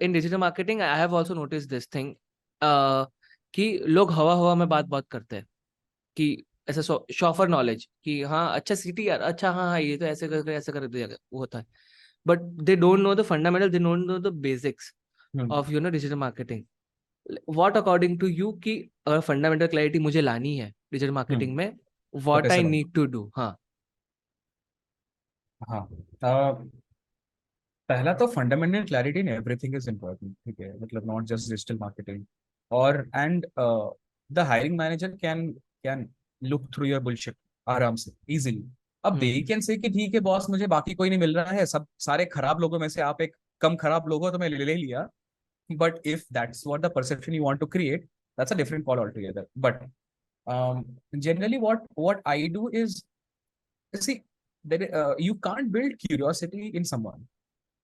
In digital marketing I have also notice this thing कि लोग हवा हवा में बात बहुत करते हैं कि ऐसा शॉफर नॉलेज कि हाँ अच्छा सिटी यार, अच्छा हाँ हाँ ये तो ऐसे कर दिया गया, वो होता है, but they don't know the fundamental, they don't know the basics hmm. Of digital marketing. What according to you कि अगर फंडामेंटल क्लैरिटी मुझे लानी है डिजिटल मार्केटिंग में, तो व्हाट कैसे आई बात? Need to do? हाँ. हाँ। पहला तो fundamental clarity in everything is important, ठीक है, मतलब नॉट जस्ट डिजिटल मार्केटिंग। और and the hiring manager can can look through your bullshit आराम से, इजीली। अब दे हम्म. कैन से कि ठीक है बॉस, मुझे बाकी कोई नहीं मिल रहा है, सब सारे खराब लोगों में से आप एक कम खराब लोग हो तो मैं ले लिया। But if that's what the perception you want to create, that's a different call all together. But generally what I do is, see, you can't build curiosity in someone.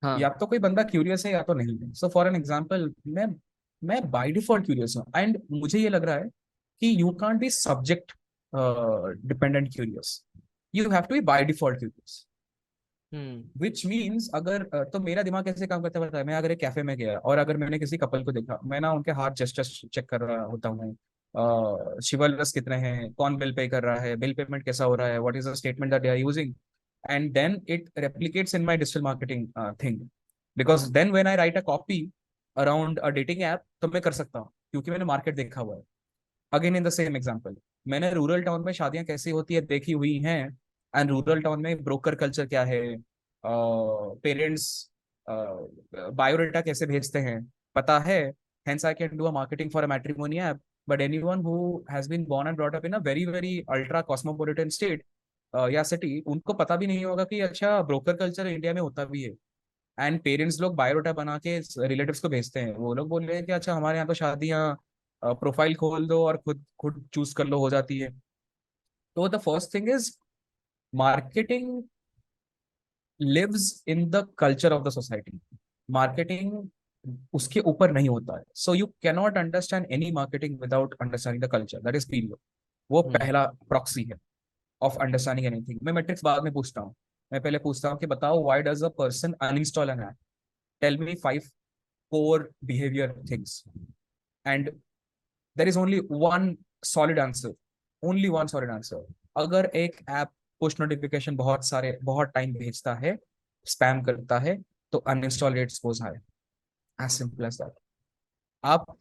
हाँ. या तो कोई बंदा क्यूरियस है या तो नहीं है। सो फॉर एन एग्जाम्पल, मैं बाय डिफॉल्ट क्यूरियस हूँ, एंड मुझे ये लग रहा है कि you can't be subject dependent curious, you have to be by default curious. Hmm. Which means अगर तो मेरा दिमाग कैसे काम करता है पता है? मैं अगर एक कैफे में गया और अगर मैंने किसी कपल को देखा, मैं ना उनके हाथ जेस्चर्स चेक कर रहा होता हूँ, शिवलरस कितने हैं, कौन बिल पे कर रहा है, बिल पेमेंट कैसा हो रहा है, what is the statement that they are using, and then it replicates in my digital marketing thing, because hmm. then when I write a copy around a dating app तो मैं कर सकता हूँ क्योंकि मैंने मार्केट देखा हुआ है। Again in the same example, मैंने रूरल टाउन में शादियां कैसी होती है देखी हुई हैं, एंड रूरल टाउन में ब्रोकर कल्चर क्या है, पेरेंट्स बायोडाटा कैसे भेजते हैं, पता है। Hence I can do a marketing for a matrimony app. But anyone who has been born and brought up in a very very ultra cosmopolitan state या city, उनको पता भी नहीं होगा कि अच्छा ब्रोकर कल्चर इंडिया में होता भी है। एंड पेरेंट्स लोग बायोडाटा बना के रिलेटिव्स को भेजते हैं, वो लोग बोल रहे हैं कि अच्छा हमारे यहाँ तो शादियाँ प्रोफाइल खोल दो और खुद खुद चूज कर लो, हो जाती है। तो the first thing is, marketing lives in the culture of the society. Marketing उसके ऊपर नहीं होता है। So you cannot understand any marketing without understanding the culture, that is period. वो हम्म. पहला प्रॉक्सी है ऑफ अंडरस्टैंडिंग एनीथिंग। मैं metrics बाद में पूछता हूँ, मैं पहले पूछता हूँ कि बताओ, why does a person uninstall an app? Tell me 5 core behavior things, and there is only one solid answer, only one solid answer। अगर एक ऐप पुश नोटिफिकेशन बहुत सारे बहुत टाइम भेजता है, स्पैम करता है, तो uninstall rates goes high, as simple as that. आप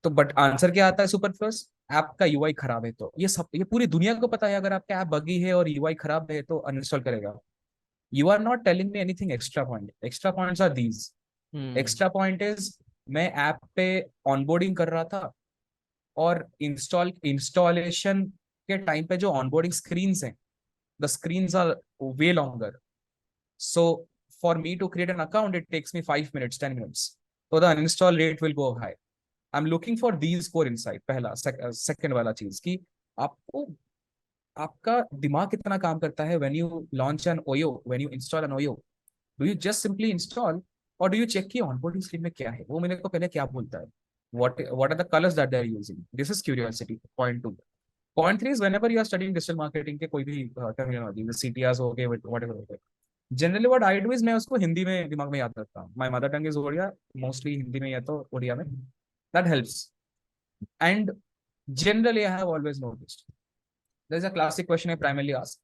तो बट आंसर क्या आता है सुपर प्लस? ऐप का यूआई खराब है, तो ये पूरी दुनिया को पता है, अगर आपका ऐप बगी है और यूआई खराब है तो अनइंस्टॉल करेगा। You are not telling me anything extra point. Extra points are these. Hmm. Extra point is, मैं ऐप पे ऑनबोर्डिंग कर रहा था, और इंस्टॉलेशन के टाइम पे जो ऑनबोर्डिंग स्क्रीन हैं, the screen are way longer. So for me to create an account it takes me 5 minutes 10 minutes, तो the uninstall rate will go high. I am looking for these core insight. पहला second वाला चीज कि आपको आपका दिमाग कितना काम करता है when you launch an OYO, when you install an OYO. Do you just simply install, और डू यू चेक की ऑनबोर्डिंग स्क्रीन में क्या है, वो मेरे को पहले क्या बोलता है, what are the colors that they are using? This is curiosity, point 2। Point 3 is whenever you are studying digital marketing के कोई भी terminology, the CTRs हो गए, whatever हो गए, generally what I do is मैं उसको हिंदी में दिमाग में याद रखता हूँ। My mother tongue is Odia, mostly Hindi में या तो ओडिया में, that helps। And generally I have always noticed there is a classic question I primarily ask,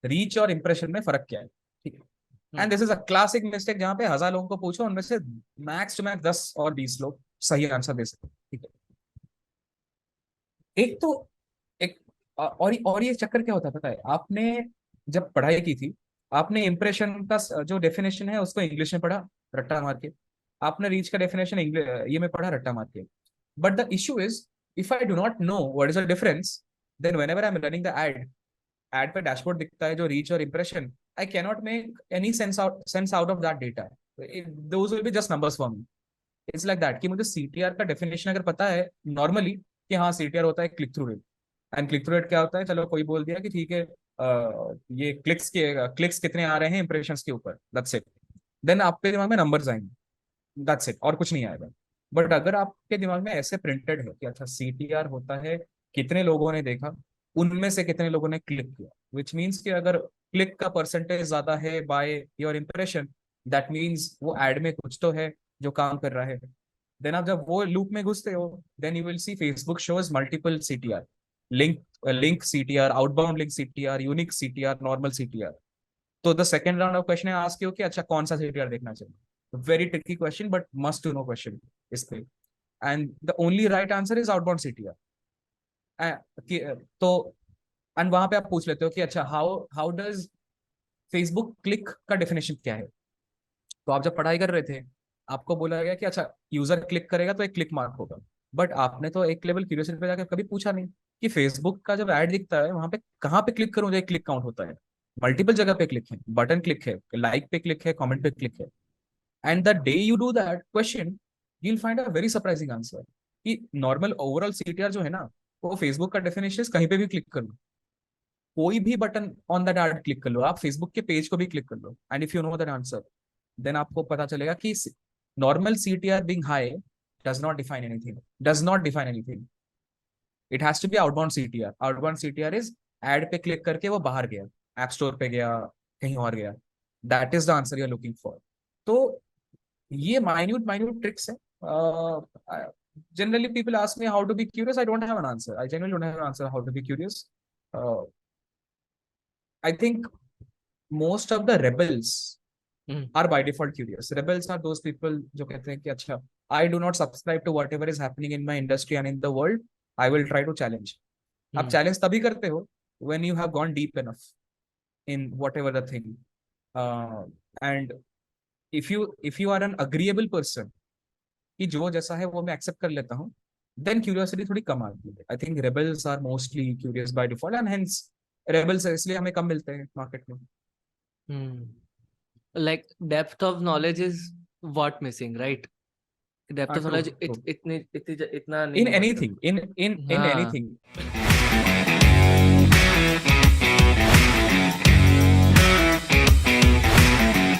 reach और इंप्रेशन में फर्क क्या है, ठीक है। And hmm. This is a classic mistake, जहां पे 1000 लोगों को पूछो उनमें से मैक्स टू मैक्स 10 और 20 लोग सही आंसर दे सकते हैं, ठीक है। एक तो एक और ये चक्कर क्या होता है पता है? आपने जब पढ़ाई की थी, आपने इंप्रेशन का जो डेफिनेशन है उसको इंग्लिश में पढ़ा रट्टा मार के, आपने रीच का डेफिनेशन इंग्लिश ये में पढ़ा रट्टा मार के। But the issue is, if I do not know what is the difference, then whenever I am running the ad पे डैशबोर्ड दिखता है जो रीच और impression, I cannot make any sense out of that data. Those will be just numbers for me. It's like that कि मुझे CTR का definition अगर पता है नॉर्मली, कि हाँ सीटीआर होता है click through rate. And click through rate क्या होता है? चलो कोई बोल दिया कि ठीक है, ये क्लिक्स कितने आ रहे हैं इंप्रेशंस के ऊपर, दैट्स इट। देन आपके दिमाग में नंबर्स आएंगे, दैट्स इट, और कुछ नहीं आएगा। बट अगर आपके दिमाग में ऐसे प्रिंटेड है कि अच्छा सीटीआर होता है कितने लोगों ने देखा, उनमें से कितने लोगों ने क्लिक किया, विच मीन्स कि अगर क्लिक का परसेंटेज ज्यादा है by your impression, that means वो एड में कुछ तो है। जो काम कर रहा है। देन आप जब वो लूप में घुसते हो, then you will see Facebook shows multiple CTR, link CTR, outbound link CTR, unique CTR, normal CTR। तो the second round of question ask you कि अच्छा कौन सा CTR देखना चाहिए। Very tricky question but must to know question इस पे। And the only right answer is outbound CTR। तो एंड वहां पे आप पूछ लेते हो कि अच्छा how how does Facebook click का डेफिनेशन क्या है। तो आप जब पढ़ाई कर रहे थे, आपको बोला गया कि अच्छा यूजर क्लिक करेगा तो एक क्लिक मार्क होगा, बट आपने तो एक लेवल क्यूरियोसिटी पे जाकर कभी पूछा नहीं कि फेसबुक का जब ऐड दिखता है वहां पे कहाँ पे क्लिक करूं जो एक क्लिक काउंट होता है। मल्टीपल जगह पे क्लिक है, बटन क्लिक है, लाइक पे क्लिक है, कमेंट पे क्लिक है। And the day you do that question, you will find a very surprising answer कि नॉर्मल ओवरऑल CTR जो है ना, वो फेसबुक का डेफिनेशन कहीं पे भी क्लिक कर लो, कोई भी button on that add click कर लो, आप फेसबुक के पेज को भी क्लिक कर लो, and if you know that answer, then आपको पता चलेगा कि normal CTR being high does not define anything, does not define anything. It has to be outbound CTR. Outbound CTR is ad पे click करके वो बाहर गया, ऐप स्टोर पे गया, कहीं और गया। That is the answer you are looking for. तो ये माइन्यूट माइन्यूट ट्रिक्स है। Generally people ask me how to be curious. I don't have an answer. I genuinely don't have an answer how to be curious. uh, I think most of the rebels hmm are by default curious. Rebels are those people जो कहते हैं कि अच्छा I do not subscribe to whatever is happening in my industry and in the world. I will try to challenge. आप हम्म challenge तभी करते हो when you have gone deep enough in whatever the thing. And if you are an agreeable person कि जो जैसा है वो मैं accept कर लेता हूँ, then curiosity थोड़ी कम आती है। I think rebels are mostly curious by default and hence rebels इसलिए हमें कम मिलते हैं market में। like depth of knowledge is what missing, right? Depth of True, knowledge true. इतनी इतनी इतना नहीं In है मतलब। anything, in हाँ anything.